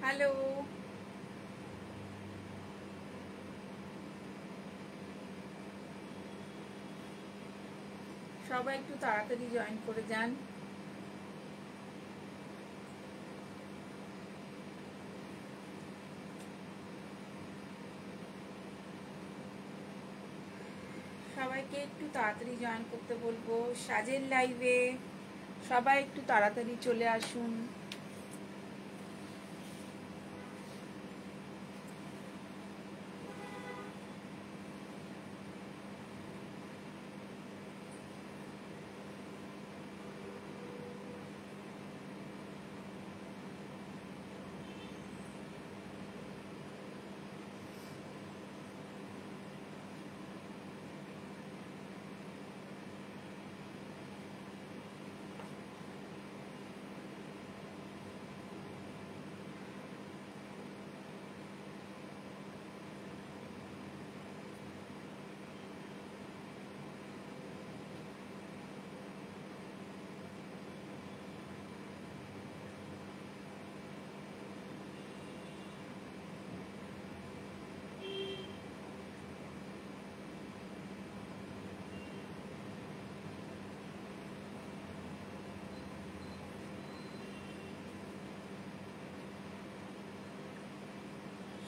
Hello, সবাই একটু তাড়াতাড়ি জয়েন করে যান। সবাইকে একটু তাড়াতাড়ি জয়েন করতে বলবো সাজের লাইভে। সবাই একটু তাড়াতাড়ি চলে আসুন।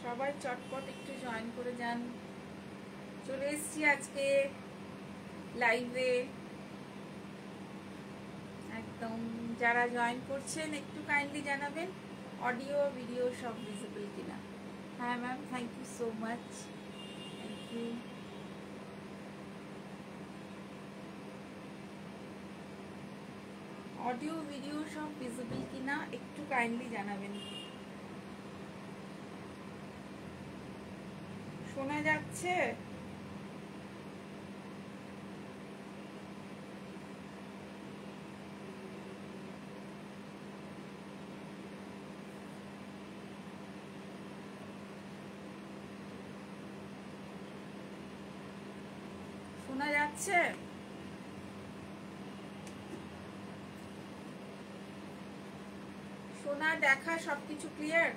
সবাই চটপট একটু জয়েন করে যান। চলে এসছি আজকে লাইভে। একদম যারা জয়েন করছেন একটু কাইন্ডলি জানাবেন অডিও ভিডিও সব ভিজিবল কিনা। হ্যাঁ ma'am, thank you so much, thank you. Audio video সব ভিজিবল কিনা একটু কাইন্ডলি জানাবেন। শোনা যাচ্ছে? শোনা যাচ্ছে? শোনা দেখা সবকিছু ক্লিয়ার?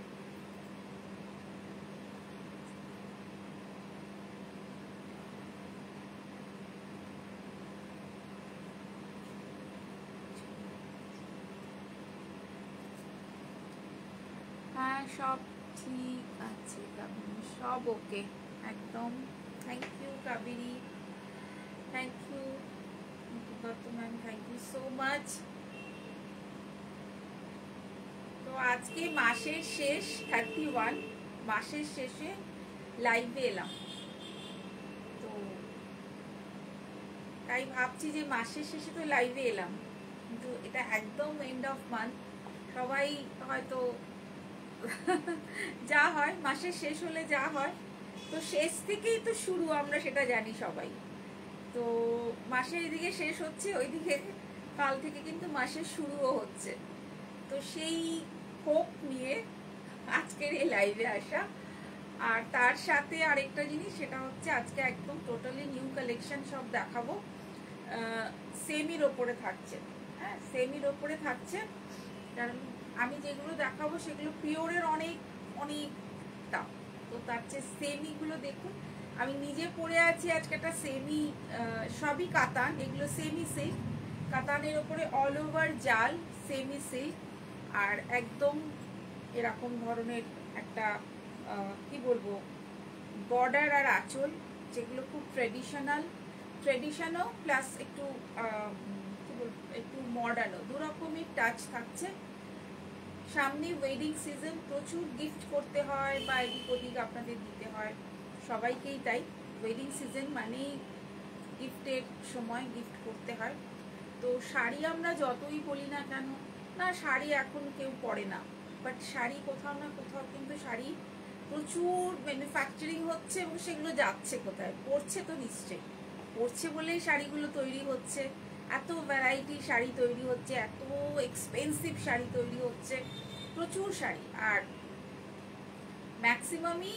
হ্যাঁ, সব ঠিক আছে কাবেরি, সব ওকে একদম। Thank you Kaberi, thank you ma'am, thank you so much. তো আজকে মাসের শেষ 31, মাসের শেষে লাইভে এলাম। তো তাই ভাবছি যে মাসের শেষে তো লাইভে এলাম, কিন্তু এটা একদম এন্ড অফ মান্থ। সবাই হয়তো যা হয় মাসের শেষ হলে যা হয়, তো শেষ থেকেই তো শুরু, আমরা সেটা জানি সবাই। তো মাসের এদিকে শেষ হচ্ছে, ওইদিকে কাল থেকে কিন্তু মাসের শুরুও হচ্ছে। তো সেই হোপ নিয়ে আজকের এই লাইভে আসা। আর তার সাথে আরেকটা জিনিস, সেটা হচ্ছে আজকে একদম টোটালি নিউ কালেকশন সব দেখাবো। সেমির ওপরে থাকছে, হ্যাঁ সেমির ওপরে থাকছে। কারণ আমি যেগুলো দেখাবো সেগুলো পিওরের অনেক অনেকটা, তো তার চেয়ে সেমিগুলো দেখুন। আমি নিজে পরে আছি আজকে একটা সেমি, সবই কাতান, এগুলো সেমি সিল্ক, কাতানের ওপরে অল ওভার জাল, সেমি সিল্ক। আর একদম এরকম ধরনের একটা কি বলবো, বর্ডার আর আঁচল, যেগুলো খুব ট্রেডিশনাল প্লাস একটু কি বলবো, একটু মডার্নও, দুরকমই টাচ থাকছে। সামনে ওয়েডিং সিজন, প্রচুর গিফট করতে হয় বা এদিক ওদিক আপনাদের দিতে হয়, সবাইকেই তাই। ওয়েডিং সিজন মানেই গিফটের সময়, গিফট করতে হয়। তো শাড়ি আমরা যতই বলি না কেন, না শাড়ি এখন কেউ পরে না, বাট শাড়ি কোথাও না কোথাও কিন্তু শাড়ি প্রচুর ম্যানুফ্যাকচারিং হচ্ছে, এবং সেগুলো যাচ্ছে কোথায়? পড়ছে তো নিশ্চয়ই, পড়ছে বলেই শাড়িগুলো তৈরি হচ্ছে। এত ভ্যারাইটি শাড়ি তৈরি হচ্ছে, এত এক্সপেন্সিভ শাড়ি তৈরি হচ্ছে, প্রচুর শাড়ি। আর ম্যাক্সিমামই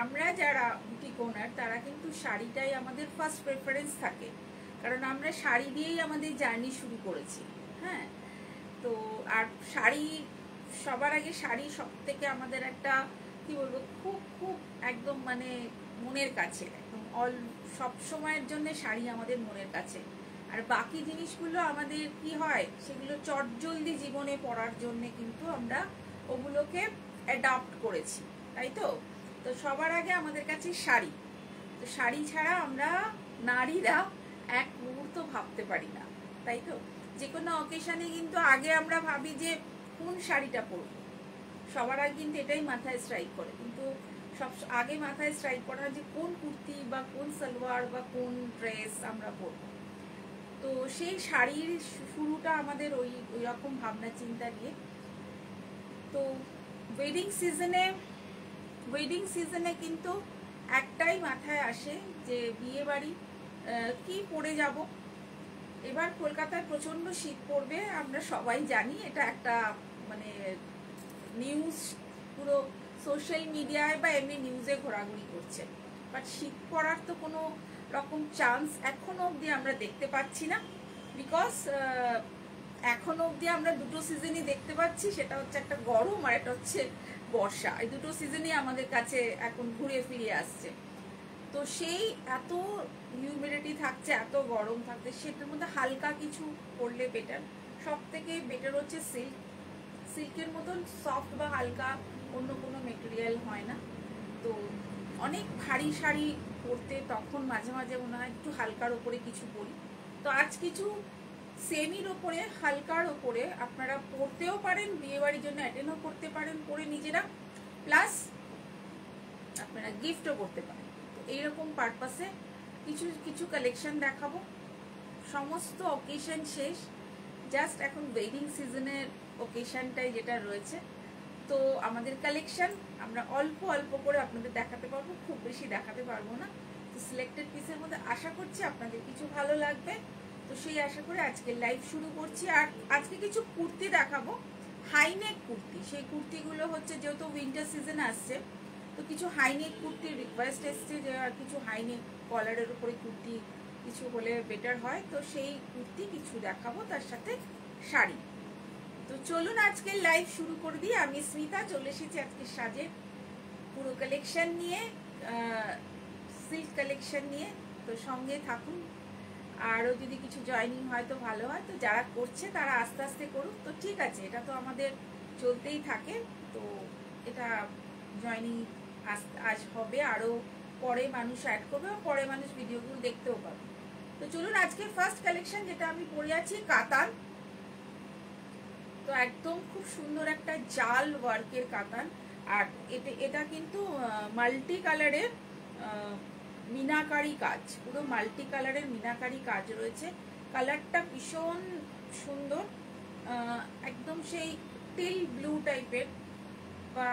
আমরা যারা বুটিক ওনার, তারা কিন্তু শাড়িটাই আমাদের ফার্স্ট প্রেফারেন্স থাকে, কারণ আমরা শাড়ি দিয়েই আমাদের জার্নি শুরু করেছি। হ্যাঁ, তো আর শাড়ি সবার আগে শাড়ি সব থেকে আমাদের একটা কি বলবো খুব খুব একদম মানে মনের কাছে, একদম সব সময়ের জন্য শাড়ি আমাদের মনের কাছে। আর বাকি জিনিসগুলো আমাদের কি হয়, সেগুলো চটজলদি জীবনে পড়ার জন্য কিন্তু আমরা ওগুলোকে অ্যাডাপ্ট করেছি, তাই তো। তো সবার আগে আমাদের কাছে শাড়ি। তো শাড়ি ছাড়া আমরা নারীরা এক মুহূর্ত ভাবতে পারি না, তাই তো। যে কোনো অকেশনে কিন্তু আগে আমরা ভাবি যে কোন শাড়িটা পরবো, সবার আগে কিন্তু এটাই মাথায় স্ট্রাইক করে, কিন্তু সব আগে মাথায় স্ট্রাইক করা যে কোন কুর্তি বা কোন সালোয়ার বা কোন ড্রেস আমরা পরবো। তো সেই শাড়ির শুরুটা আমাদের ওই রকম ভাবনা চিন্তা নিয়ে। তো ওয়েডিং সিজনে কিন্তু একটাই মাথায় আসে যে বিয়ে বাড়ি কি পরে যাব। এবার কলকাতায় প্রচন্ড শীত পড়বে, আমরা সবাই জানি, এটা একটা মানে নিউজ পুরো সোশ্যাল মিডিয়ায় বা এমনি নিউজে ঘোরাঘুরি করছে। বাট শীত পড়ার তো কোনো রকম চান্স এখনো অবধি আমরা দেখতে পাচ্ছি না, বিকজ এখনো অবধি আমরা দুটো সিজনই দেখতে পাচ্ছি, সেটা হচ্ছে একটা গরম আর একটা হচ্ছে বর্ষা। এই দুটো সিজনই আমাদের কাছে এখন ঘুরে ফিরে আসছে। তো সেই এত হিউমিডিটি থাকছে, এত গরম থাকছে, সেটার মধ্যে হালকা কিছু পরলে বেটার। সব থেকে বেটার হচ্ছে সিল্কের মতন সফট বা হালকা অন্য কোনো মেটেরিয়াল হয় না। তো অনেক ভারী শাড়ি পরতে তখন মাঝে মাঝে মনে হয় একটু হালকার ওপরে কিছু পরি। তো আজ কিছু সেমির ওপরে হালকার ওপরে আপনারা পরতেও পারেন, বিয়ে বাড়ির জন্য অ্যাটেন্ডও করতে পারেন পরে নিজেরা, প্লাস আপনারা গিফটও করতে পারেন। তো এইরকম পারপাসে কিছু কিছু কালেকশন দেখাবো। সমস্ত অকেশন শেষ, জাস্ট এখন ওয়েডিং সিজনের অকেশনটাই যেটা রয়েছে। তো আমাদের কালেকশন আমরা অল্প অল্প করে আপনাদের দেখাতে পারবো, খুব বেশি দেখাতে পারবো না। তো সিলেক্টেড পিসের মধ্যে আশা করছি আপনাদের কিছু ভালো লাগবে। তো সেই আশা করে আজকে লাইভ শুরু করছি। আর আজকে কিছু কুর্তি দেখাবো, হাইনেক কুর্তি। সেই কুর্তিগুলো হচ্ছে যেহেতু উইন্টার সিজন আসছে, তো কিছু হাইনেক কুর্তির রিকোয়েস্ট এসছে যে আর কিছু হাইনেক কলারের উপরে কুর্তি কিছু হলে বেটার হয়। তো সেই কুর্তি কিছু দেখাবো, তার সাথে শাড়ি। তো চলুন আজকে লাইভ শুরু করে দিই। আমি স্মিতা চলে এসেছি আজকে সাজের পুরো কালেকশন নিয়ে, সিল্ক কালেকশন নিয়ে। তো সঙ্গে থাকুন, আরও যদি কিছু জয়েনিং হয় তো ভালো হয়। তো যারা করছে তারা আস্তে আস্তে করুক, তো ঠিক আছে, এটা তো আমাদের চলতেই থাকে। তো এটা জয়েনিং আজ হবে, আরও পরে মানুষ অ্যাড করবে, পরে মানুষ ভিডিওগুলো দেখতেও পাবে। তো চলুন আজকে ফার্স্ট কালেকশন যেটা আমি পরে আছি কাতান। তো একদম খুব সুন্দর একটা জাল ওয়ার্কের কাতান। আর এটা কিন্তু মাল্টি কালারের মিনাকারি কাজ, পুরো মাল্টি কালারের মিনাকারি কাজ রয়েছে। কালারটা ভীষণ সুন্দর, একদম সেই টিল ব্লু টাইপের, বা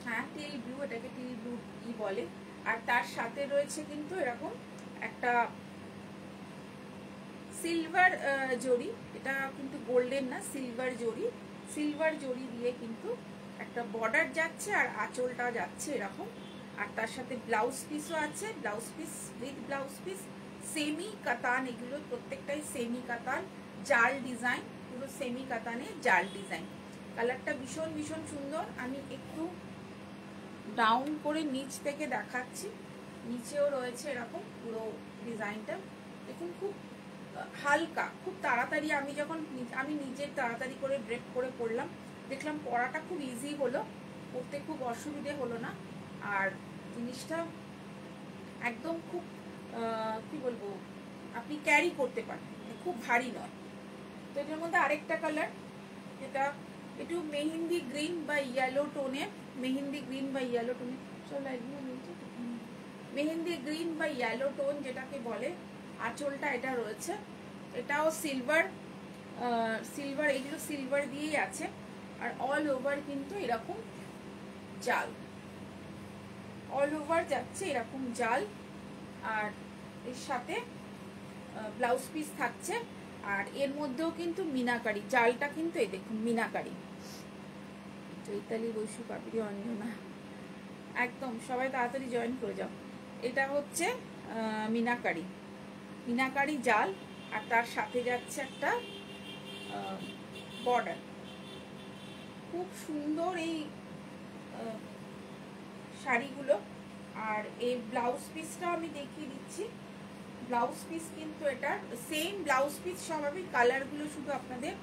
হ্যাঁ টিল ব্লু, এটাকে টিল ব্লু কি বলে। আর তার সাথে রয়েছে কিন্তু এরকম একটা সিলভার জরি, এটা কিন্তু গোল্ডেন না, সিলভার জরি দিয়ে কিন্তু একটা বর্ডার যাচ্ছে, আর আঁচলটা যাচ্ছে এরকম। আর তার সাথে ব্লাউজ পিসও আছে, blouse piece with blouse piece, semi কাতান। এগুলো প্রত্যেকটাই সেমি কাতান, জাল ডিজাইন, পুরো সেমি কাতানে জাল ডিজাইন। কালারটা ভীষণ ভীষণ সুন্দর। আমি একটু ডাউন করে নিচ থেকে দেখাচ্ছি, নিচেও রয়েছে এরকম পুরো ডিজাইনটা। দেখুন খুব হালকা, খুব তাড়াতাড়ি। আমি নিজের তাড়াতাড়ি করে ড্রেপ করে পরলাম, দেখলাম পরাটা খুব ইজি হলো, পরতে খুব অসুবিধে হলো না। আর জিনিসটা একদম খুব কি বলবো, আপনি ক্যারি করতে পারেন, খুব ভারী নয়। তো এটার মধ্যে আরেকটা কালার, এটা একটু মেহেন্দি গ্রিন বা ইয়েলো টোনে, মেহেন্দি গ্রিন বা ইয়েলো টোনে, মেহেন্দি গ্রিন বা ইয়েলো টোন যেটাকে বলে। আঁচলটা এটা রয়েছে, এটাও সিলভার, এগুলো সিলভার দিয়েই আছে। আর অল ওভার কিন্তু এরকম জাল, অল ওভার যাচ্ছে এরকম জাল। আর এর সাথে ব্লাউজ পিস থাকছে, আর এর মধ্যেও কিন্তু মিনাকারি, জালটা কিন্তু এই দেখুন মিনাকারি। চৈতালি, বৈশু, কাবেরী, অঞ্জনা, একদম সবাই তাড়াতাড়ি জয়েন করে যাও। এটা হচ্ছে মিনাকারি জাল, আর তার সাথে যাচ্ছে একটা বর্ডার। খুব সুন্দর এই শাড়িগুলো। আর এই ব্লাউজ পিসটা আমি দেখিয়ে দিচ্ছি। ব্লাউজ পিস কিন্তু এটা সেম ব্লাউজ পিস, স্বাভাবিক কালারগুলো শুধু আপনাদের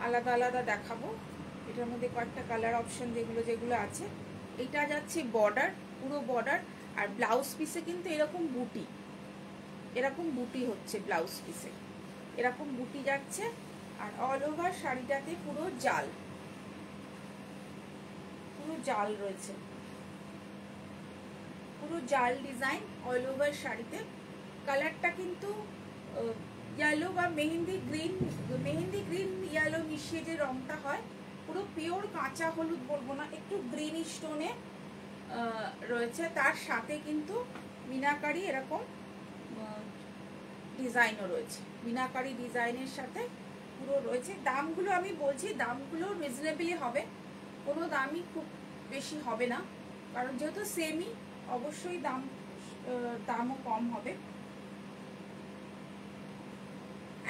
আলাদা আলাদা দেখাবো। এটার মধ্যে কয়েকটা কালার অপশন যেগুলো আছে। এটা যাচ্ছে বর্ডার, পুরো বর্ডার, আর ব্লাউজ পিসে কিন্তু এরকম বুটি হচ্ছে ব্লাউজ পিসে, এরকম বুটি যাচ্ছে। আর অল ওভার শাড়িটাতে পুরো জাল রয়েছে, পুরো জাল ডিজাইন অল ওভার শাড়িতে। কালারটা কিন্তু ইয়েলো বা মেহেন্দি গ্রিন ইয়েলো মিশিয়ে যে রংটা হয়, পুরো পিওর কাঁচা হলুদ বলবো না, একটু গ্রিনিশ টোনে রয়েছে। তার সাথে কিন্তু মিনাকারি এরকম ডিজাইনও রয়েছে, মিনাকারি ডিজাইনের সাথে পুরো রয়েছে। দামগুলো আমি বলছি, দামগুলো রিজনেবলি হবে, কোনো দামই খুব বেশি হবে না, কারণ যেহেতু সেমই অবশ্যই দামও কম হবে।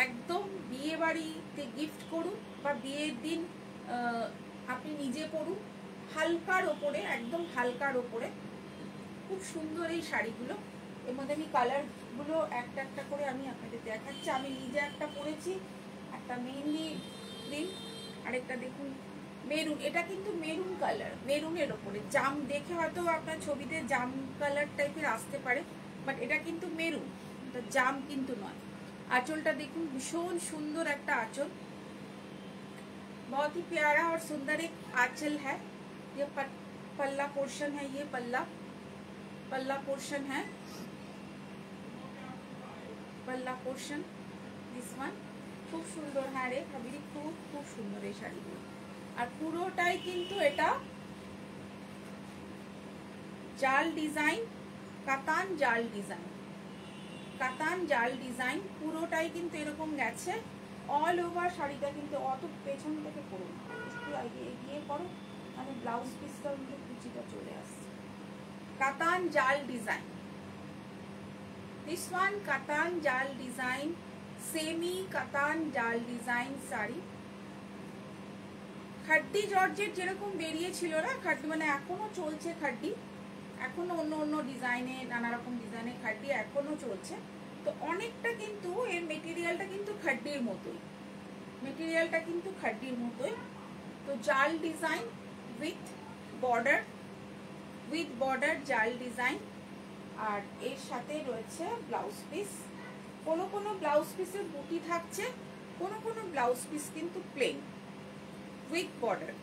একদম বিয়ে বাড়িতে গিফট করুন বা বিয়ের দিন আপনি নিজে পরুন, হালকার ওপরে, একদম হালকার ওপরে খুব সুন্দর এই শাড়িগুলো। এর মধ্যে আমি কালারগুলো একটা একটা করে আমি আপনাদের দেখাচ্ছি। আমি নিজে একটা পরেছি, একটা মেহেন্দি গ্রিন, আরেকটা দেখুন মেরুন। এটা কিন্তু মেরুন কালার, মেরুনের ওপরে জাম দেখে হয়তো আপনার ছবিতে জাম কালার টাইপের আসতে পারে, বাট এটা কিন্তু মেরুন, এটা জাম কিন্তু নয়। आंचलটা देखूं, भीषण सुंदर एक आंचल, बहुत ही प्यारा और सुंदर एक आंचल है। ये पल्ला पोर्शन है, ये पल्ला पोर्शन है, पल्ला पोर्शन दिस वन खूब सुंदर। हाँ रे भाभी, खूब खूब सुंदर এই শাড়িগুলো। আর পুরোটাই কিন্তু এটা জাল ডিজাইন, কাতান জাল ডিজাইন, কাতান জাল ডিজাইন পুরোটাই কিন্তু এরকম গেছে অল ওভার শাড়িটা। কিন্তু অত পেছন থেকে পড়ুন, একটু এগিয়ে করো, মানে ব্লাউজ পিসটার মধ্যে কুচিটা চলে আসছে। কাতান জাল ডিজাইন, দিস ওয়ান কাতান জাল ডিজাইন, সেমি কাতান জাল ডিজাইন শাড়ি। খাড্ডি জর্জেট যেরকম বেরিয়েছিল না, খাড্ডি মানে এখনো চলছে খাড্ডি, এখনো অন্য ডিজাইনে, নানা রকম ডিজাইনে খাড্ডি এখনো চলছে। তো অনেকটা কিন্তু এর মেটেরিয়ালটা কিন্তু খাড্ডির মতোই, মেটেরিয়ালটা কিন্তু খাড্ডির মতোই। তো জাল ডিজাইন উইথ বর্ডার জাল ডিজাইন। আর এর সাথে রয়েছে ব্লাউজ পিস। কোনো ব্লাউজ পিসের বুটি থাকছে, কোনো ব্লাউজ পিস কিন্তু প্লেন উইথ বর্ডার,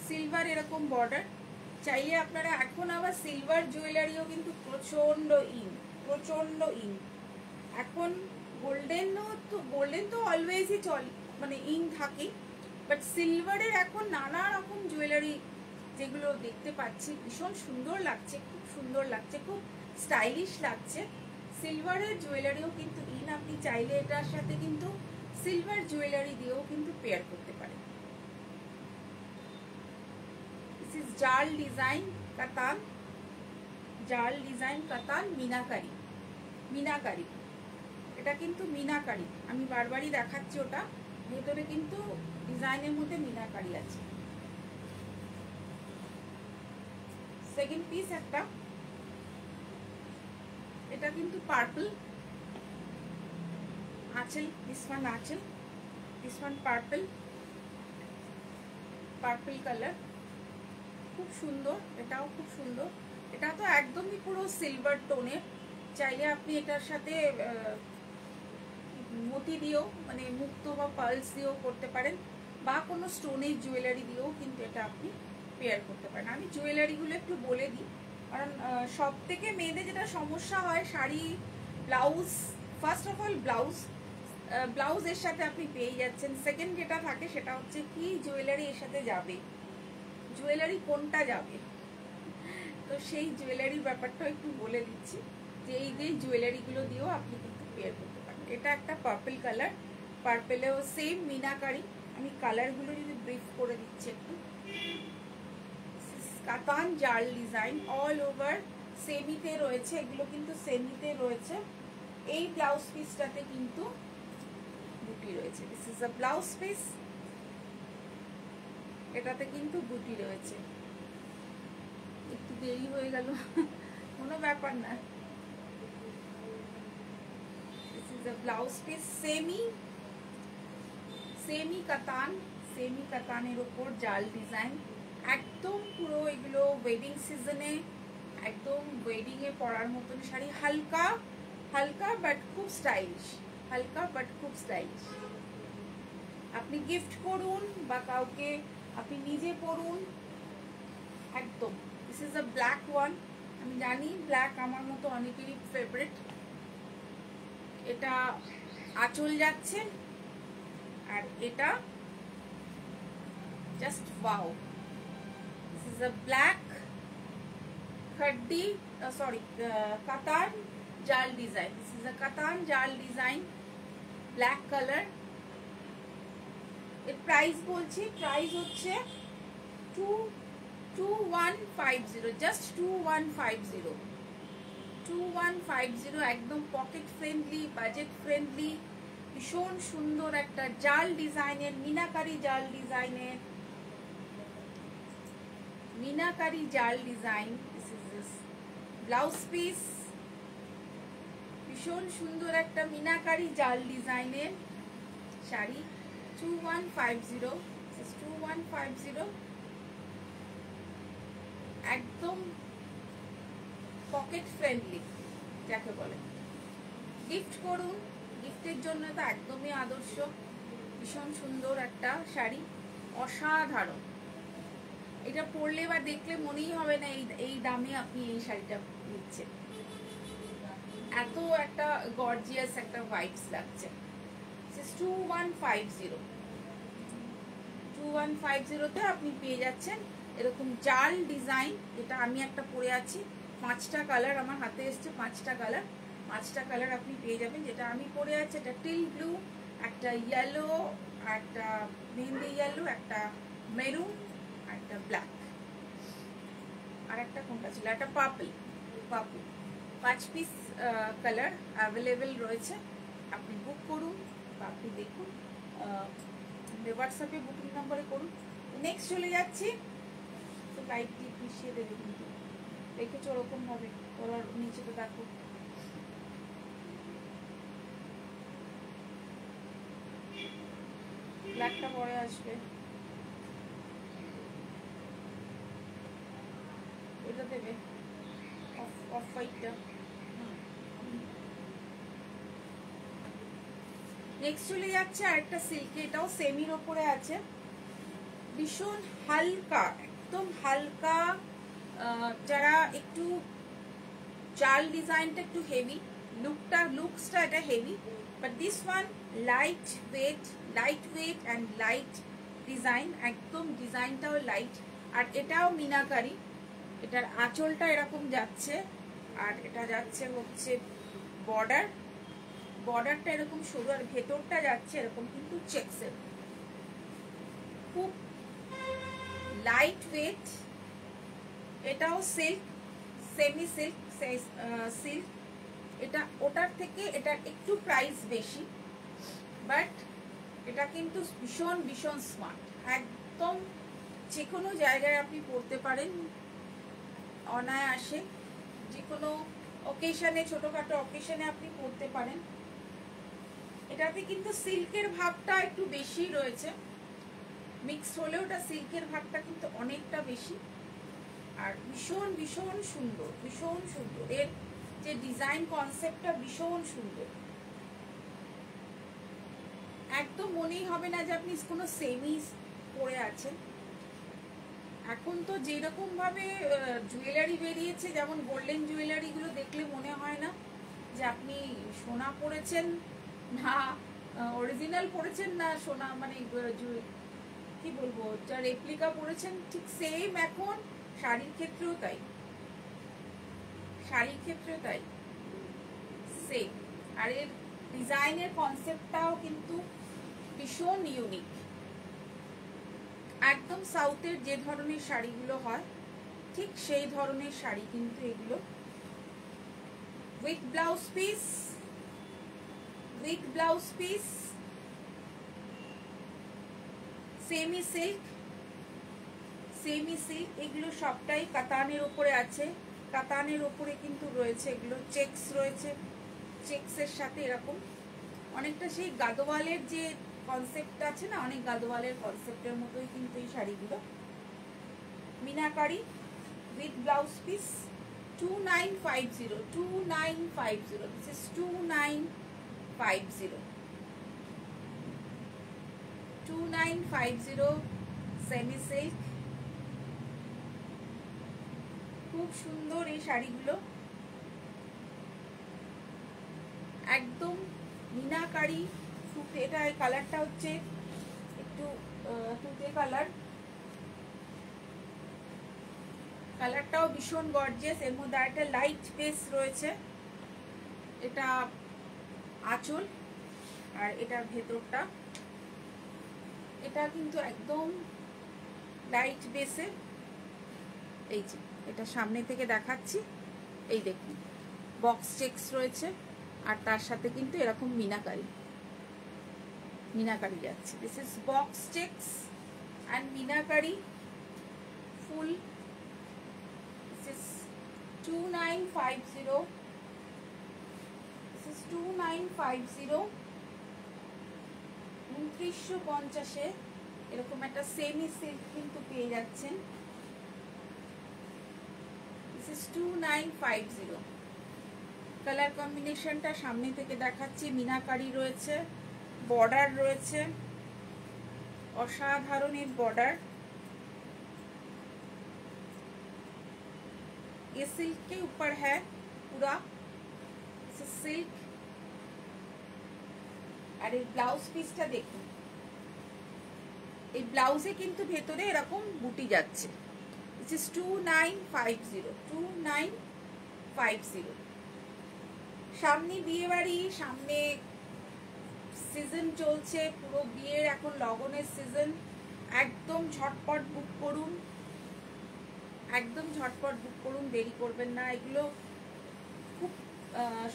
সিলভার এরকম বর্ডার। চাইলে আপনারা এখন আবার সিলভার জুয়েলারিও কিন্তু প্রচন্ড ইন। এখন গোল্ডেন তো অলওয়েজই মানে ইন থাকে, বাট সিলভারের এখন নানা রকম জুয়েলারি যেগুলো দেখতে পাচ্ছি, ভীষণ সুন্দর লাগছে, খুব সুন্দর লাগছে, খুব স্টাইলিশ লাগছে। সিলভারের জুয়েলারিও কিন্তু ইন, আপনি চাইলে এটার সাথে কিন্তু সিলভার জুয়েলারি দিয়েও কিন্তু পেয়ার করতে পারেন। জাল ডিজাইন কাতান মিনাকারি, এটা কিন্তু মিনাকারি, আমি বারবারই দেখাচ্ছি, ওটা ভেতরে কিন্তু ডিজাইনের মধ্যে মিনাকারি আছে। সেকেন্ড পিস একটা, এটা কিন্তু পার্পল আঁচল, দিস ওয়ান পার্পল কালার, খুব সুন্দর, এটাও খুব সুন্দর। এটা তো একদমই পুরো সিলভার টোনের, চাইলে আপনি এটার সাথে মতি দিয়েও, মানে মুক্তো বা পার্লস দিয়েও করতে পারেন, বা কোনো স্টোনের জুয়েলারি দিয়েও কিন্তু এটা আপনি পেয়ার করতে পারেন। আমি জুয়েলারিগুলো একটু বলে দিই, কারণ সব থেকে মেয়েদের যেটা সমস্যা হয়, sari, blouse, first of all blouse এর সাথে আপনি পেয়ে যাচ্ছেন। সেকেন্ড যেটা থাকে সেটা হচ্ছে কি জুয়েলারি এর সাথে যাবে, জুয়েলারি কোনটা যাবে। তো সেই জুয়েলারির ব্যাপারটা একটু বলে দিচ্ছি, যে এই যে জুয়েলারিগুলো দিয়েও আপনি কিন্তু পেয়ার করতে পারেন। এটা একটা পার্পল কালার, পার্পেলেও সেম মিনাকারি। আমি কালারগুলো যদি ব্রিফ করে দিচ্ছি একটু। কাতান জাল ডিজাইন অল ওভার সেমিতে রয়েছে, এগুলো কিন্তু সেমিতে রয়েছে। এই ব্লাউজ পিসটাতে কিন্তু বুটি রয়েছে, this is a blouse piece এটাতে কিন্তু বুটি রয়েছে, একটু দেরি হয়ে গেল, কোনো ব্যাপার না। This is a blouse piece, semi কাতানের উপর জাল ডিজাইন, একদম পুরো এগুলো ওয়েডিং সিজনে, একদম ওয়েডিং এ পরার মতন শাড়ি, হালকা হালকা বাট খুব স্টাইলিশ, হালকা বাট খুব স্টাইলিশ। আপনি গিফট করুন বা কাউকে আপনি নিজে পরুন, একদম। This is a black one, আমি জানি ব্ল্যাক আমার মতো অনেকেরই ফেভারিট। এটা আঁচল যাচ্ছে, আর এটা just wow. This is a black khaddi sorry katan জাল design, this is a katan জাল ডিজাইন, ব্ল্যাক কালার। এর প্রাইস বলছি, প্রাইস হচ্ছে 2150, জাস্ট 2150, একদম পকেট ফ্রেন্ডলি, বাজেট ফ্রেন্ডলি, ভীষণ সুন্দর একটা জাল ডিজাইনের, মিনাকারি জাল ডিজাইনের, মিনাকারি জাল design. This is this blouse piece, ভীষণ সুন্দর একটা মিনাকারি জাল ডিজাইনের শাড়ি, 2150, একদম পকেট ফ্রেন্ডলি যাকে বলে। গিফট করুন, গিফটের জন্য তো একদমই আদর্শ, ভীষণ সুন্দর একটা শাড়ি, অসাধারণ। এটা পরলে বা দেখলে মনেই হবে না এই দামে আপনি এই শাড়িটা নিচ্ছেন, এত একটা গর্জিয়াস একটা ভাইবস লাগছে। 2150 আপনি পেয়ে যাচ্ছেন এরকম জাল ডিজাইন। এটা আমি একটা পরে আছি, 5টা কালার আমার হাতে এসছে, 5টা কালার আপনি পেয়ে যাবেন। যেটা আমি পরে আছি এটা টিল ব্লু, একটা ইয়েলো, একটা মেহেন্দি ইয়েলো, একটা মেরুন, একটা ব্ল্যাক, আর একটা কোনটা ছিল, একটা পার্পল। 5 পিস কালার অ্যাভেলেবেল রয়েছে, আপনি বুক করুন বা আপনি দেখুন, হোয়াটসঅ্যাপে বুকিং নাম্বারে করুন। নেক্সট চলে যাচ্ছি, তো লাইট দিয়ে মিশিয়ে দেবে কিন্তু, রেখেছো ওরকম ভাবে, ওর নিচে তো দেখো। ব্ল্যাকটা পরে আসবে, এটা দেবে অফ হোয়াইটটা। নেক্সট চলে যাচ্ছে আরেকটা সিল্কে, এটাও সেমির ওপরে আছে, ভীষণ হালকা, একদম হালকা। যারা একটু জাল ডিজাইনটা একটু হেভি, লুকসটা এটা heavy, but this one light weight and light design, একদম ডিজাইনটাও লাইট, আর এটাও মিনাকারি। এটার আঁচলটা এরকম যাচ্ছে, আর এটা যাচ্ছে হচ্ছে বর্ডারটা এরকম সরু, আর ভেতরটা যাচ্ছে এরকম কিন্তু চেকসের, খুব লাইট ওয়েট। এটাও সিল্ক, সেমি সিল্ক, এটা ওটার থেকে এটার একটু প্রাইস বেশি, বাট এটা কিন্তু ভীষণ ভীষণ স্মার্ট, একদম যে কোনো জায়গায় আপনি পরতে পারেন অনায়াসে, যে কোনো অকেশনে, ছোটখাটো অকেশনে আপনি পরতে পারেন। এটাতে কিন্তু সিল্কের ভাবটা একটু বেশি রয়েছে, মিক্সড হলেও ওটা সিল্কের ভাবটা কিন্তু অনেকটা বেশি, আর ভীষণ ভীষণ সুন্দর, ভীষণ সুন্দর। এর যে ডিজাইন কনসেপ্টটা ভীষণ সুন্দর, একদম মনেই হবে না যে আপনি কোনো সেমি পরে আছেন। এখন তো যেরকম ভাবে জুয়েলারি বেরিয়েছে, যেমন গোল্ডেন জুয়েলারিগুলো দেখলে মনে হয় না যে আপনি সোনা পরেছেন না অরিজিনাল পরেছেন, না সোনা মানে কি বলবো, যা রেপ্লিকা পরেছেন, ঠিক সেম এখন শাড়ির ক্ষেত্রেও তাই, সেম। আর এর ডিজাইনের কনসেপ্টটাও কিন্তু ভীষণ ইউনিক, একদম সাউথের যে ধরনের শাড়িগুলো হয় ঠিক সেই ধরনের শাড়ি কিন্তু এগুলো, with blouse piece, semi silk, semi silk, এগুলো সবটাই কাতানের উপরে আছে। কাতানের উপরে কিন্তু রয়েছে এগুলো চেকস রয়েছে, চেকসের সাথে এরকম অনেকটা সেই গাদোয়ালের যে কনসেপ্ট আছে না, অনেক গাদোয়ালের কনসেপ্টের মতোই কিন্তু এই শাড়িগুলো। Meenakari with blouse piece 2950, 2950, this is 2950, 2950 semi silk. খুব সুন্দর এই শাড়িগুলো, একদম মিনাকারি ফুটে। এটা কালারটা হচ্ছে একটু তুতে কালার, কালারটাও ভীষণ গর্জিয়াস। এর মধ্যে একটা লাইট বেস রয়েছে, এটা আঁচল আর এটার ভেতরটা, এটা কিন্তু একদম লাইট বেসে। এই যে এটা সামনে থেকে দেখাচ্ছি, এই দেখুন বক্স চেকস রয়েছে আর তার সাথে কিন্তু এরকম মিনাকারি, মিনাকারি যাচ্ছে। This is box checks and meenakari full. This is 2950, this is 2950, 2950-এ এরকম একটা সেমি সিল্ক কিন্তু পেয়ে যাচ্ছেন। This is 2950। কালার কম্বিনেশনটা সামনে থেকে দেখাচ্ছি, মিনাকারি রয়েছে, बॉर्डर রয়েছে, অসাধারণের बॉर्डर। ये सिल्क के ऊपर है पूरा सिल्क। আর এই ব্লাউজ পিসটা দেখুন, এই ব্লাউজে কিন্তু ভেতরে এরকম বুটি যাচ্ছে। This is 2950, 2950। সামনে বিয়ে বাড়ি, সামনে সিজন চলছে, পুরো বিয়ের এখন লগনের সিজন। একদম ঝটপট বুক করুন, একদম ঝটপট বুক করুন, দেরি করবেন না। এগুলো খুব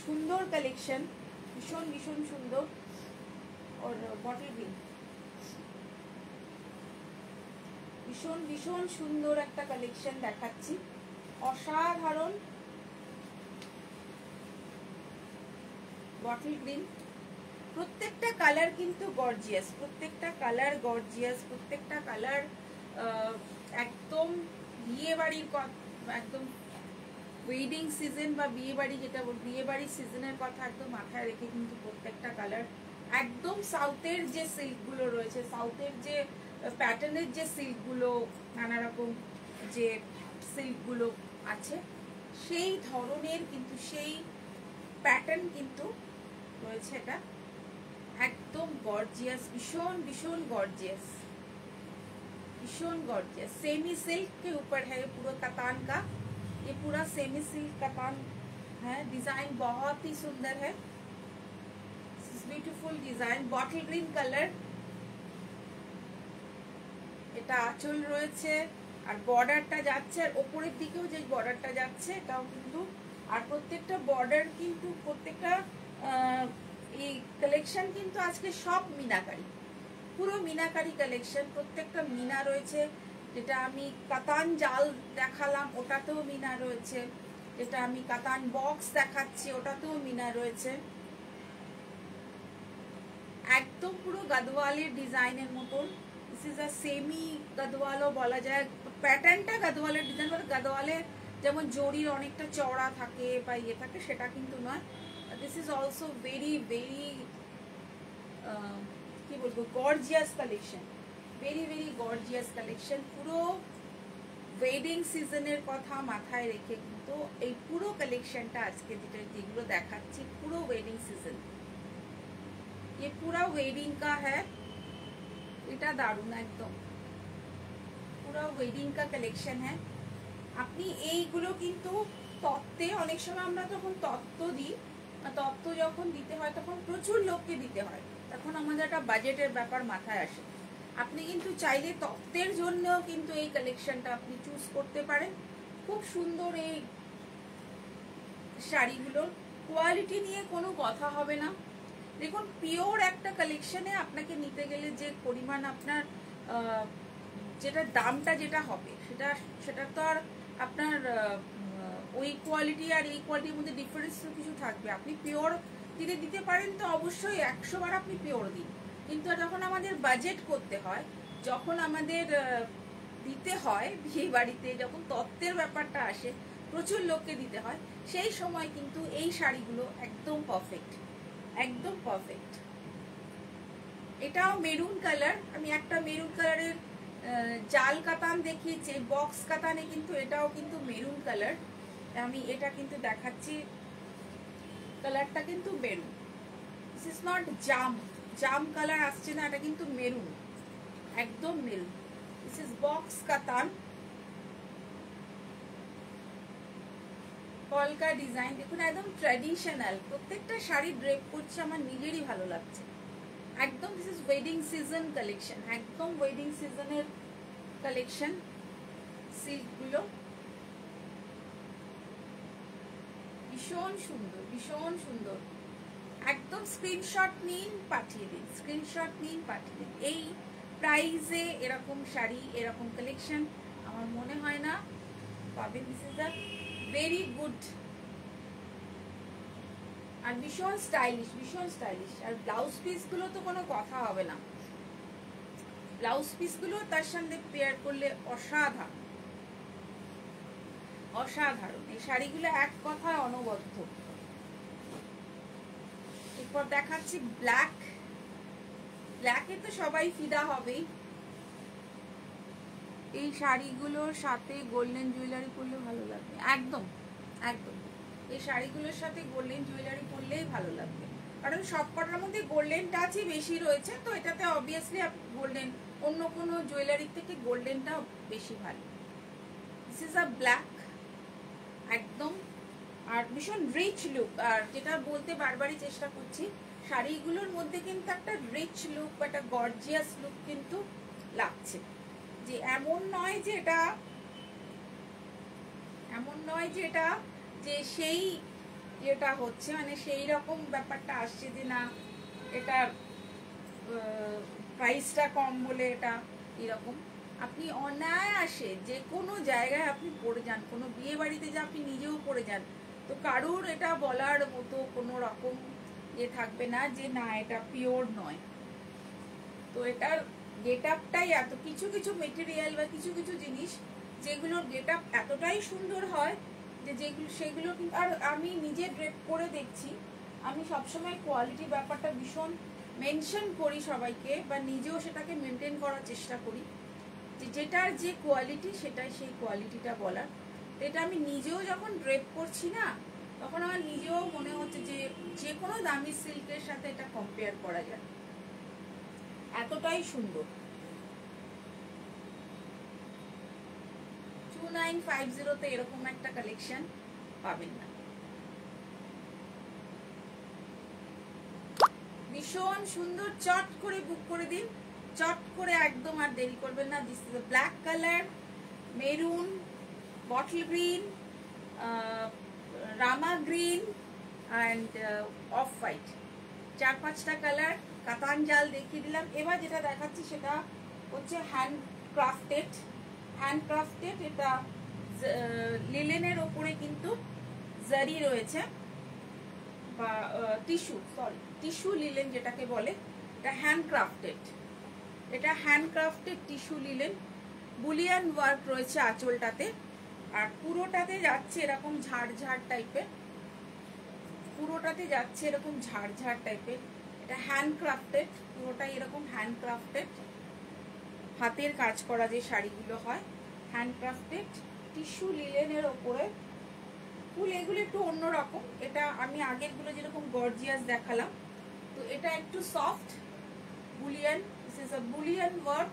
সুন্দর কালেকশন, ভীষণ ভীষণ সুন্দর। और बॉटल ग्रीन ভীষণ ভীষণ সুন্দর একটা কালেকশন দেখাচ্ছি, অসাধারণ। বটল গ্রিন, প্রত্যেকটা কালার কিন্তু গর্জিয়াস, প্রত্যেকটা কালার গর্জিয়াস, প্রত্যেকটা কালার একদম বিয়ে বাড়ির, একদম ওয়েডিং সিজন বা বিয়ে বাড়ি, যেটা বিয়ে বাড়ির সিজনের কথা একদম মাথায় রেখে কিন্তু প্রত্যেকটা কালার একদম সাউথের যে সিল্কগুলো রয়েছে, সাউথের যে প্যাটার্নের যে সিল্কগুলো, নানা রকম যে সিল্কগুলো আছে সেই ধরনের কিন্তু সেই প্যাটার্ন কিন্তু রয়েছে। এটা একদম গর্জিয়াস, भीषण भीषण गॉर्जियस, भीषण गॉर्जियस। सेमी सिल्क के ऊपर है ये पूरा कतान का, ये पूरा सेमी सिल्क कतान है। डिजाइन बहुत ही सुंदर है, beautiful design. Bottle green colour, এটা আঁচল রয়েছে আর বর্ডারটা যাচ্ছে, আর উপরের দিকেও যে বর্ডারটা যাচ্ছে এটাও কিন্তু। আর প্রত্যেকটা বর্ডার কিন্তু প্রত্যেকটা এই কালেকশন কিন্তু আজকে সব মিনাকারি, পুরো মিনাকারি কালেকশন। প্রত্যেকটা মিনা রয়েছে, যেটা আমি কাতান জাল দেখালাম ওটাতেও মিনা রয়েছে, যেটা আমি কাতান বক্স দেখাচ্ছি ওটাতেও মিনা রয়েছে। একদম পুরো গাদওয়ালের ডিজাইনের মতন। দিস ইজ আ সেমি গাদওয়ালও বলা যায়, প্যাটার্নটা গাদওয়ালের ডিজাইন, বলে গাদওয়ালের যেমন জরির অনেকটা চওড়া থাকে বা ইয়ে থাকে, সেটা কিন্তু নয়। This is also very very কি বলবো, gorgeous collection, very very gorgeous collection. পুরো ওয়েডিং সিজনের কথা মাথায় রেখে কিন্তু এই পুরো কালেকশনটা আজকে যেগুলো দেখাচ্ছি পুরো ওয়েডিং সিজন, ये पूरा वेडिंग का है। এটা দারুণ, একদম পুরো ওয়েডিং কা কালেকশন है। আপনি এইগুলো কিন্তু তত্ত্বে, অনেক সময় আমরা তখন তত্ত্ব দিই, তত্ত্ব যখন দিতে হয় তখন প্রচুর লোককে দিতে হয়, তখন আমাদের একটা বাজেটের ব্যাপার মাথায় আসে। আপনি কিন্তু চাইলে তত্ত্বের জন্যও কিন্তু এই কালেকশনটা আপনি চুজ করতে পারেন। খুব সুন্দর এই শাড়িগুলোর কোয়ালিটি নিয়ে কোনো কথা হবে না। দেখুন পিওর একটা কালেকশনে আপনাকে নিতে গেলে যে পরিমাণ আপনার যেটা দামটা যেটা হবে সেটা সেটা তো আর আপনার ওই কোয়ালিটি আর এই কোয়ালিটির মধ্যে ডিফারেন্স তো কিছু থাকবে। আপনি পিওর যদি দিতে পারেন তো অবশ্যই 100 বার আপনি পিওর দিন, কিন্তু যখন আমাদের বাজেট করতে হয়, যখন আমাদের দিতে হয় বিয়ে বাড়িতে, যখন তত্ত্বের ব্যাপারটা আসে, প্রচুর লোককে দিতে হয়, সেই সময় কিন্তু এই শাড়িগুলো একদম পারফেক্ট, একদম পারফেক্ট। এটাও মেরুন কালার, আমি একটা মেরুন কালারের জাল কাতান দেখিয়েছি, বক্স কাতানে কিন্তু এটাও কিন্তু মেরুন কালার। আমি এটা কিন্তু দেখাচ্ছি, কালারটা কিন্তু maroon, this is not jump, jam colour আসছে না, এটা কিন্তু মেরুন, একদম মেরুন। দিস ইজ বক্স কাতান, কলকা ডিজাইন, দেখুন একদম ট্র্যাডিশনাল। প্রত্যেকটা শাড়ি ড্রেপ করছে আমার নিজেরই ভালো লাগছে একদম। This is wedding season collection, একদম ওয়েডিং সিজনের কালেকশন। সিল্কগুলো ভীষণ সুন্দর, ভীষণ সুন্দর। একদম স্ক্রিনশট নিন, পাঠিয়ে দিন, স্ক্রিনশট নিন, পাঠিয়ে দিন। এই প্রাইসে এরকম শাড়ি, এরকম কালেকশন আমার মনে হয় না পাবেন। This is a very good, আর ভীষণ স্টাইলিশ, ভীষণ স্টাইলিশ। আর ব্লাউজ পিসগুলো তো কোনো কথা হবে না, ব্লাউজ পিসগুলো তার সঙ্গে পেয়ার করলে অসাধারণ, অসাধারণ। এই শাড়িগুলো এক কথায় অনবদ্য। এরপর দেখাচ্ছি ব্ল্যাক, ব্ল্যাকে তো সবাই ফিদা হবেই। এই শাড়িগুলোর সাথে গোল্ডেন জুয়েলারি পরলে ভালো লাগবে, একদম একদম। এই শাড়িগুলোর সাথে গোল্ডেন জুয়েলারি পরলেই ভালো লাগবে, কারণ সব কটার মধ্যে গোল্ডেন টাচই বেশি রয়েছে, তো এটাতে অবভিয়াসলি গোল্ডেন, অন্য কোনো জুয়েলারির থেকে গোল্ডেনটা বেশি ভালো। দিস ইজ আ ব্ল্যাক, একদম। আর ভীষণ রিচ লুক, আর যেটা বলতে বারবারই চেষ্টা করছি, শাড়িগুলোর মধ্যে কিন্তু একটা রিচ লুক বা একটা গর্জিয়াস লুক কিন্তু লাগছে। যে এমন নয় যে এটা, এমন নয় যে এটা যে সেই যেটা হচ্ছে, মানে সেই রকম ব্যাপারটা আসছে যে না এটার প্রাইসটা কম বলে এটা এরকম। আপনি অনায়াসে যে কোনো জায়গায় আপনি পরে যান, কোনো বিয়ে বাড়িতে যে আপনি নিজেও পরে যান, তো কারুর এটা বলার মতো কোনো রকম ইয়ে থাকবে না যে না এটা পিওর নয়। তো এটার গেট আপটাই এত, কিছু কিছু মেটেরিয়াল বা কিছু কিছু জিনিস যেগুলোর গেট আপ এতটাই সুন্দর হয় যে যেগুলো সেগুলো কিন্তু, আর আমি নিজে ড্রেপ করে দেখছি, আমি সবসময় কোয়ালিটি ব্যাপারটা ভীষণ মেনশন করি সবাইকে, বা নিজেও সেটাকে মেনটেন করার চেষ্টা করি, যে যেটার যে কোয়ালিটি সেটাই সেই কোয়ালিটিটা বলার। তো এটা আমি নিজেও যখন ড্রেপ করছি না, তখন আমার নিজেও মনে হচ্ছে যে যে কোনো দামি সিল্কের সাথে এটা কম্পেয়ার করা যায়, এতটাই সুন্দর। 2950 এরকম একটা কালেকশন পাবেন না। ভীষণ সুন্দর, চট করে বুক করে দিন, চট করে, একদম আর দেরি করবেন না। This is black colour, maroon, bottle green, রামা গ্রিন অ্যান্ড অফ হোয়াইট, 4-5টা কালার। কাতান জাল দেখিয়ে দিলাম। এবার যেটা দেখাচ্ছি সেটা হচ্ছে হ্যান্ড ক্রাফটেড, হ্যান্ড ক্রাফটেড। এটা লিলেনের ওপরে কিন্তু জারি রয়েছে, বা টিস্যু, সরি টিস্যু লিলেন যেটাকে বলে, এটা হ্যান্ড ক্রাফটেড, এটা hand crafted tissue linen. Boolean work রয়েছে আঁচলটাতে, আর পুরোটাতে যাচ্ছে এরকম ঝাড় ঝাড় টাইপের, পুরোটাতে যাচ্ছে এরকম ঝাড় ঝাড় টাইপের। এটা হ্যান্ড ক্রাফটেড, পুরোটাই এরকম হ্যান্ড ক্রাফটেড, হাতের কাজ করা যে শাড়িগুলো হয়, হ্যান্ড ক্রাফটেড টিস্যু লিলেনের ওপরে ফুল। এগুলো একটু অন্যরকম, এটা আমি আগেরগুলো যেরকম গর্জিয়াস দেখালাম, তো এটা একটু soft Boolean. This is a Boolean work,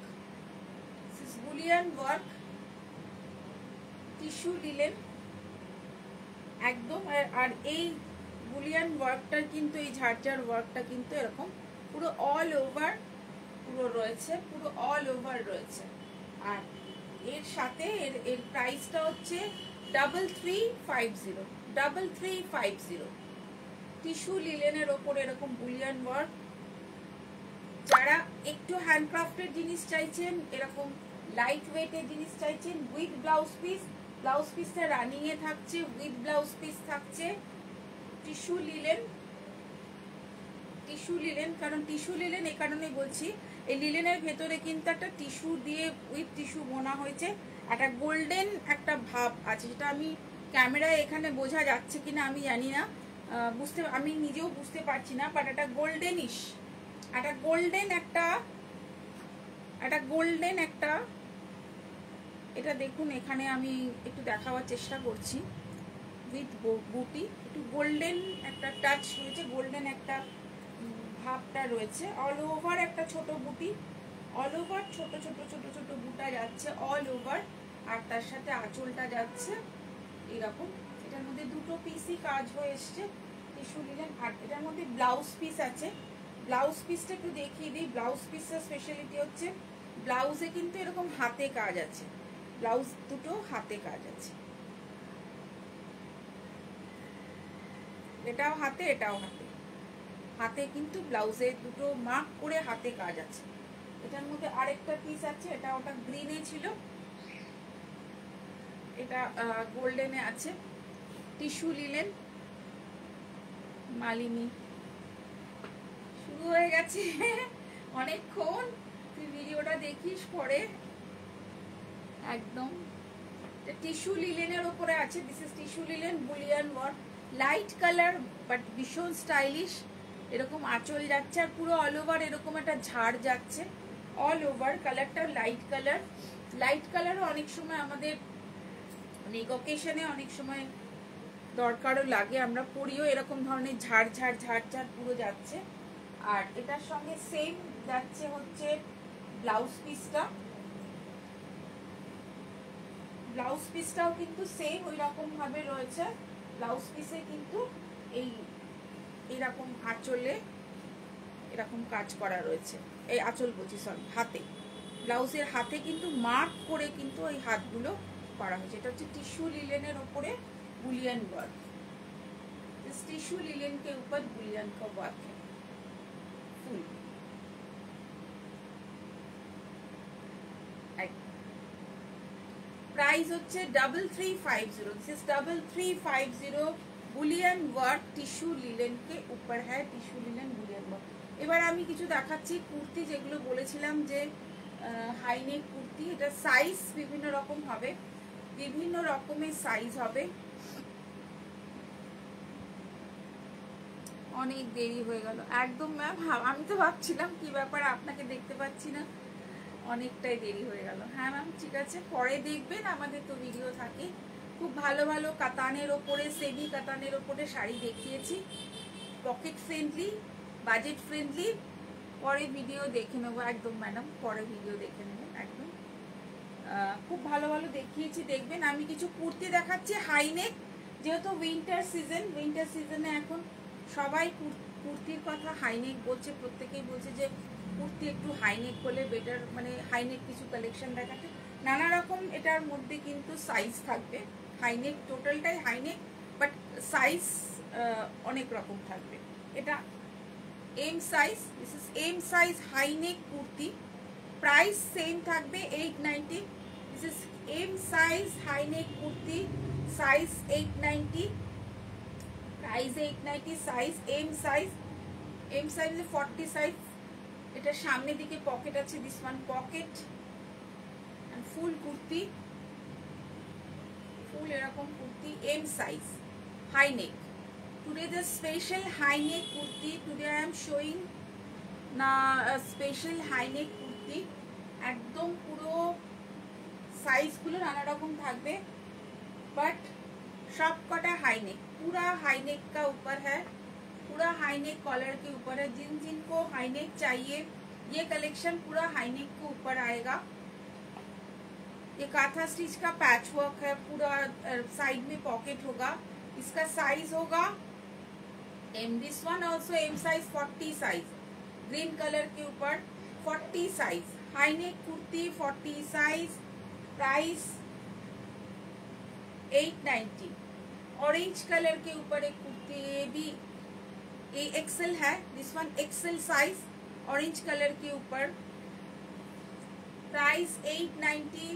this is Boolean work, tissue linen একদম। আর এই বুলিয়ান ওয়ার্কটার কিন্তু, এই ঝাড়ঝাড় ওয়ার্কটা কিন্তু এরকম পুরো অল ওভার পুরো রয়েছে, পুরো অল ওভার রয়েছে। আর এর সাথে এর প্রাইসটা হচ্ছে 3350, 3350। টিস্যু লিলেনের ওপর এরকম বুলিয়ান ওয়ার্ক। যারা একটু হ্যান্ডক্রাফটেড জিনিস চাইছেন, এরকম লাইট ওয়েটের জিনিস চাইছেন উইথ ব্লাউজ পিস, ব্লাউজ পিসটা রানিং এ থাকছে, উইথ ব্লাউজ পিস থাকছে। টিস্যু লিলেন, টিস্যু লিলেন, কারণ টিস্যু লিলেন এই কারণেই বলছি, এই লিলেনের ভেতরে কিন্তু একটা টিস্যু দিয়ে উইথ টিস্যু বোনা হয়েছে, একটা গোল্ডেন একটা ভাব আছে, সেটা আমি ক্যামেরায় এখানে বোঝা যাচ্ছে কিনা আমি জানি না, আমি নিজেও বুঝতে পারছি না, বাট একটা গোল্ডেনিশ, একটা গোল্ডেন একটা এটা দেখুন, এখানে আমি একটু দেখাবার চেষ্টা করছি উইথ বুটি, একটু গোল্ডেন একটা টাচ রয়েছে, গোল্ডেন একটা ভাবটা রয়েছে, অল ওভার একটা ছোট বুটি, অল ওভার ছোট ছোট ছোট ছোট বুটা যাচ্ছে অল ওভার, আর তার সাথে আঁচলটা যাচ্ছে এরকম। এটার মধ্যে দুটো পিসই কাজ হয়ে এসছে, টিস্যু লিলেন। আর এটার মধ্যে ব্লাউজ পিস আছে, ব্লাউজ পিসটা একটু দেখিয়ে দিই। ব্লাউজ পিসের স্পেশালিটি হচ্ছে ব্লাউজে কিন্তু এরকম হাতে কাজ আছে, ব্লাউজ দুটো হাতে কাজ আছে, এটাও হাতে এটাও হাতে, হাতে কিন্তু ব্লাউজে দুটো মার্ক করে হাতে কাজ আছে। এটার মধ্যে আরেকটা পিস আছে, এটা ওটা গ্রিনে ছিল, এটা গোল্ডেনে আছে, টিস্যু লিলেন মালিনী। শুরু হয়ে গেছে অনেকক্ষণ, তুই ভিডিওটা দেখিস পরে। একদম টিস্যু লিলেনের ওপরে আছে, this is tissue linen Boolean work, light colour but ভীষণ স্টাইলিশ। এরকম আঁচল যাচ্ছে আর পুরো অল ওভার এরকম একটা ঝাড় যাচ্ছে, অল ওভার কালারটা লাইট কালার। লাইট কালারও অনেক সময় আমাদের অনেক অকেশনে অনেক সময় দরকারও লাগে, আমরা পরিও এরকম ধরনের ঝাড় ঝাড় ঝাড় ঝাড় পুরো যাচ্ছে। আর এটার সঙ্গে সেম যাচ্ছে হচ্ছে ব্লাউজ পিসটা, ব্লাউজ পিসটাও কিন্তু সেম ওই রকম ভাবে রয়েছে। ব্লাউজ পিসে কিন্তু এই এরকম আঁচলে এরকম কাজ করা রয়েছে, এই আঁচল বলছি সরি, হাতে, ব্লাউজের হাতে কিন্তু মার্ক করে কিন্তু এই হাতগুলো করা হয়েছে। এটা হচ্ছে টিস্যু লিলেনের ওপরে बुलियन वर्क, इस टिश्यू लिलेन के ऊपर बुलियन का वर्क है फुल। प्राइस হচ্ছে 3350, this is 3350 Boolean work tissue linen के ऊपर है, টিস্যু লিলেন বুলিয়ান ওয়ার্ক। এবার আমি কিছু দেখাচ্ছি কুর্তি, যেগুলো বলেছিলাম যে হাইনেক কুর্তি, এটা সাইজ বিভিন্ন রকম হবে, বিভিন্ন রকমের সাইজ হবে। অনেক দেরি হয়ে গেল একদম ম্যাম, আমি তো ভাবছিলাম কি ব্যাপার আপনাকে দেখতে পাচ্ছি না, অনেকটাই দেরি হয়ে গেল। হ্যাঁ ম্যাম ঠিক আছে, পরে দেখবেন, আমাদের তো ভিডিও থাকে। খুব ভালো ভালো কাতানের ওপরে, সেমি কাতানের ওপরে শাড়ি দেখিয়েছি, পকেট ফ্রেন্ডলি, বাজেট ফ্রেন্ডলি। পরে ভিডিও দেখে নেবো একদম ম্যাডাম, পরে ভিডিও দেখে নেবো একদম। খুব ভালো ভালো দেখিয়েছি, দেখবেন। আমি কিছু কুর্তি দেখাচ্ছি হাইনেক, যেহেতু উইন্টার সিজন, উইন্টার সিজনে এখন সবাই কুর্তির কথা হাইনেক বলছে, প্রত্যেকেই বলছে যে কুর্তি একটু হাইনেক হলে বেটার, মানে হাইনেক কিছু কালেকশন দেখাতে। নানা রকম এটার মধ্যে কিন্তু সাইজ থাকবে, হাইনেক টোটালটাই হাইনেক, বাট সাইজ অনেক রকম থাকবে। এটা M size, this is M size high neck kurti, price same থাকবে 890। This is M size high neck kurti, size 890, price 890, size M size, M size 40 size. এটা সামনের দিকে পকেট আছে, this one pocket and full kurti, full এরকম kurti, M size high neck. Today the special high neck kurti, today I am showing না special high neck kurti, একদম পুরো সাইজগুলো নানা রকম থাকবে, बट सब कटा हाई नेक, पूरा हाई नेक का ऊपर है, पूरा हाई नेक कॉलर के ऊपर है। जिन जिन को हाई नेक चाहिए, ये कलेक्शन पूरा हाई नेक के ऊपर आएगा। ये काथा स्टिच का पैच वर्क है, पूरा साइड में पॉकेट होगा। इसका साइज होगा M, this one also M size 40 size, green colour के ऊपर 40 size high neck kurti, 40 size, price 890। Orange colour के ऊपर एक कुर्ती, ये भी ये एक्सेल है, this one XL size, orange colour के ऊपर प्राइस 890।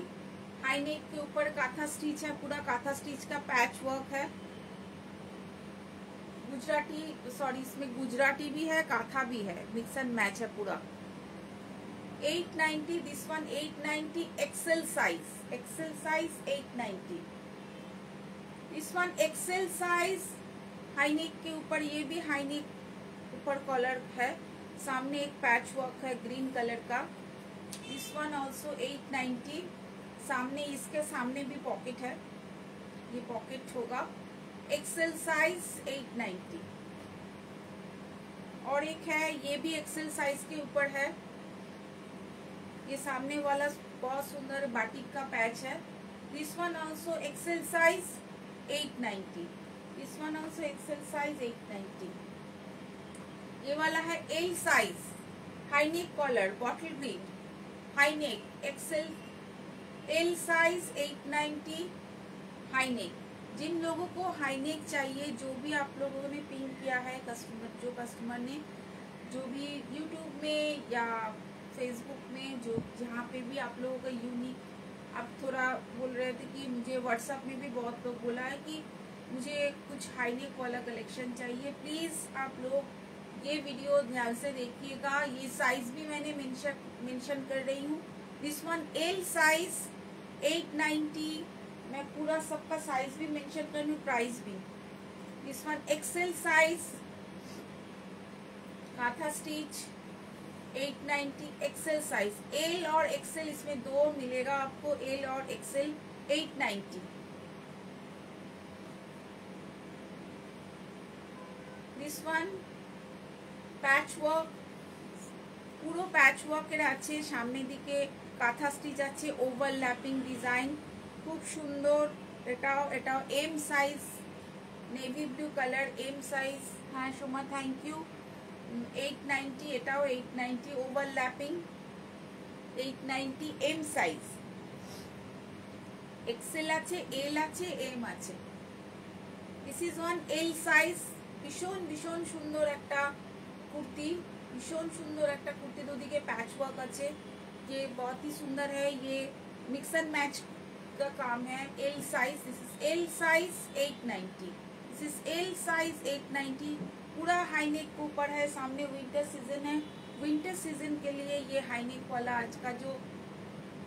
हाई नेक के ऊपर काथा स्टिच है, पूरा काथा स्टिच का पैच वर्क है। गुजराती, सॉरी इसमें गुजराती भी है, काथा भी है, मिक्स एंड मैच है पूरा। 890 this one 890 XL size 890 this one XL size. High नेक के ऊपर, ये भी हाई नेक ऊपर कॉलर है, सामने एक पैच वर्क है ग्रीन कलर का। This one also 890। सामने, इसके सामने भी पॉकेट है, ये पॉकेट होगा। Excel size 890। और एक है, ये भी एक्सेल साइज के ऊपर है, ये सामने वाला बहुत सुंदर बाटिक का पैच है। This one also XL size 890। This one also XL size 890। ये वाला है L size, high neck collar, bottle green, high neck, XL L size 890 high neck. जिन लोगों को हाई नेक चाहिए, जो भी आप लोगों ने पिन किया है, कस्टमर ने जो भी यूट्यूब में या फेसबुक में, जो जहाँ पे भी आप लोगों का यूनिक, आप थोड़ा बोल रहे थे कि मुझे व्हाट्सएप में भी बहुत लोग बोला है कि मुझे कुछ हाई नेक वाला कलेक्शन चाहिए। प्लीज़ आप लोग ये वीडियो ध्यान से देखिएगा, ये साइज भी मैंने मेंशन कर रही हूँ। दिस वन एल साइज 890, मैं पूरा सबका साइज भी मेंशन कर रही हूँ, प्राइस भी। This one XL size kantha stitch 890 XL size. L और एक्सेल इसमें दो मिलेगा आपको, एल और XL 890। This one patch work, পুরো প্যাচ ওয়ার্কের আছে, সামনের দিকে কাঁথা স্টিচ আছে, ওভারল্যাপিং ডিজাইন, খুব সুন্দর। এটাও M size, navy blue colour, M size. হ্যাঁ সোমা, থ্যাংক ইউ। 890, এটাও 890, ওভারল্যাপিং 890 এম সাইজ। এক্সেল আছে, এল আছে, এম আছে। This is one L size. ভীষণ ভীষণ সুন্দর একটা कुर्ती, भीषण सुंदर एक कुर्ती, दो दिखे पैच वर्क अच्छे, ये बहुत ही सुंदर है, ये मिक्स एंड मैच का काम है। L size, this is L size 890। This is L size 890। पूरा हाई नेक के ऊपर है, सामने विंटर सीजन है, विंटर सीजन के लिए ये हाई नेक वाला आज का जो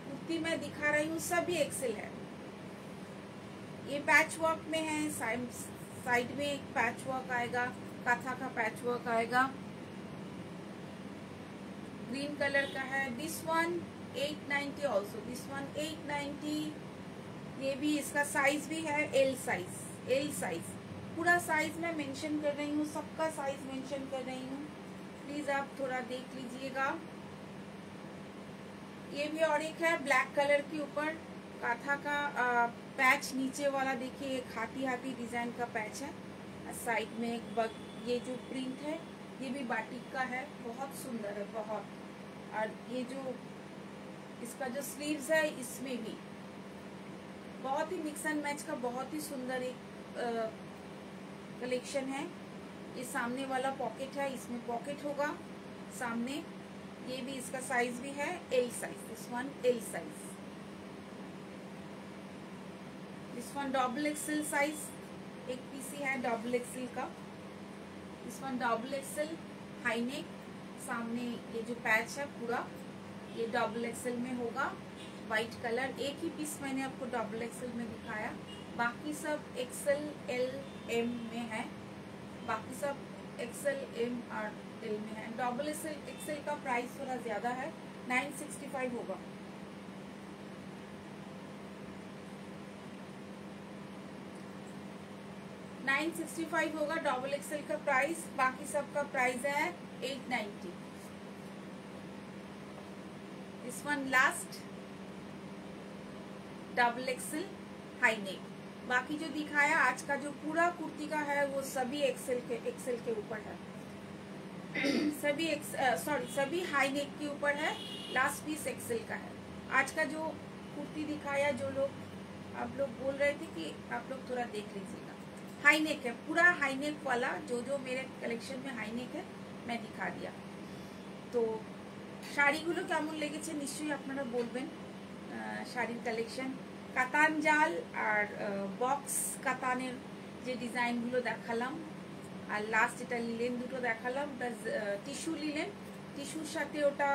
कुर्ती मैं दिखा रही हूँ सभी एक्सेल है। ये पैच वर्क में है, साइड में एक पैच वर्क आएगा, काथा का पैच वर्क आएगा, ग्रीन कलर का है। This one 890 also, this one 890। ये भी, इसका साइज भी है एल साइज, एल साइज। पूरा साइज मैं मेंशन कर रही हूँ, सबका साइज मेंशन कर रही हूँ, प्लीज आप थोड़ा देख लीजिएगा। ये भी, और एक है ब्लैक कलर के ऊपर काथा का पैच, नीचे वाला देखिए एक हाथी डिजाइन का पैच है, साइड में एक बग, ये जो प्रिंट है ये भी बाटिक का है, बहुत सुंदर है बहुत। और ये जो इसका जो स्लीव्स है, इसमें भी बहुत ही मिक्स एंड मैच का बहुत ही सुंदर एक कलेक्शन है। ये सामने वाला पॉकेट है, इसमें पॉकेट होगा सामने। ये भी, इसका साइज भी है L size, this one L size. This one double XL size, एक पीसी है डबल एक्सेल का। This one double XL high neck, सामने ये जो पैच है पूरा ये डबल एक्सेल में होगा, वाइट कलर। एक ही पीस मैंने आपको डबल एक्सेल में दिखाया, बाकी सब एक्सेल एल एम में है, बाकी सब एक्सेल एम और एल में है। डबल एक्सेल का प्राइस थोड़ा ज्यादा है, 965 होगा। $965 होगा डबल एक्सेल का प्राइस, बाकी सब का प्राइस है 890। This one last double XL high neck. बाकी जो दिखाया आज का जो पूरा कुर्ती का है वो सभी एक्सेल के ऊपर है, सभी हाई नेक के ऊपर है, लास्ट पीस एक्सेल का है। आज का जो कुर्ती दिखाया, जो लोग आप लोग बोल रहे थे कि आप लोग थोड़ा देख लीजिएगा, हाई नेक है पूरा, हाई नेक वाला जो मेरे कलेक्शन में हाई नेक है मैं दिखा दिया। तो শাড়িগুলো কেমন লেগেছে নিশ্চয়ই আপনারা বলবেন। শাড়ির কালেকশন কাতান জাল আর বক্স কাতানের যে ডিজাইনগুলো দেখালাম, আর লাস্ট এটা লিলেন দুটো দেখালাম, প্লাস টিস্যু লিলেন, টিস্যুর সাথে ওটা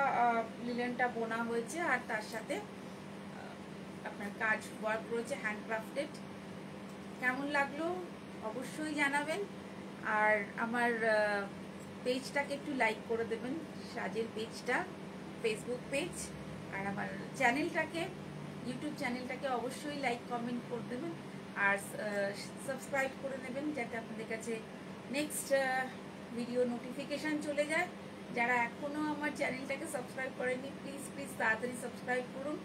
লিলেনটা বোনা হয়েছে, আর তার সাথে আপনার কাজ ওয়ার্ক রয়েছে হ্যান্ডক্রাফটেড। কেমন লাগলো অবশ্যই জানাবেন, আর আমার পেজটাকে একটু লাইক করে দেবেন, সাজের পেজটা, ফেসবুক পেজ, আর আমার চ্যানেলটাকে, ইউটিউব চ্যানেলটাকে অবশ্যই লাইক কমেন্ট করে দেবেন, আর সাবস্ক্রাইব করে নেবেন যাতে আপনাদের কাছে নেক্সট ভিডিও নোটিফিকেশান চলে যায়। যারা এখনও আমার চ্যানেলটাকে সাবস্ক্রাইব করেননি প্লিজ প্লিজ তাড়াতাড়ি সাবস্ক্রাইব করুন,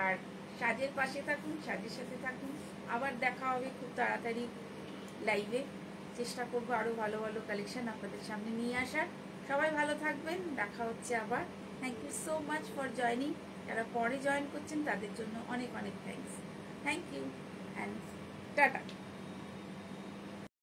আর সাজের পাশে থাকুন, সাজের সাথে থাকুন। আবার দেখা হবে খুব তাড়াতাড়ি লাইভে, চেষ্টা করবো আরও ভালো ভালো কালেকশন আপনাদের সামনে নিয়ে আসার। সবাই ভালো থাকবেন, দেখা হচ্ছে আবার। Thank you so much for joining. যারা পরে জয়েন করছেন তাদের জন্য অনেক অনেক thanks. Thank you and tata.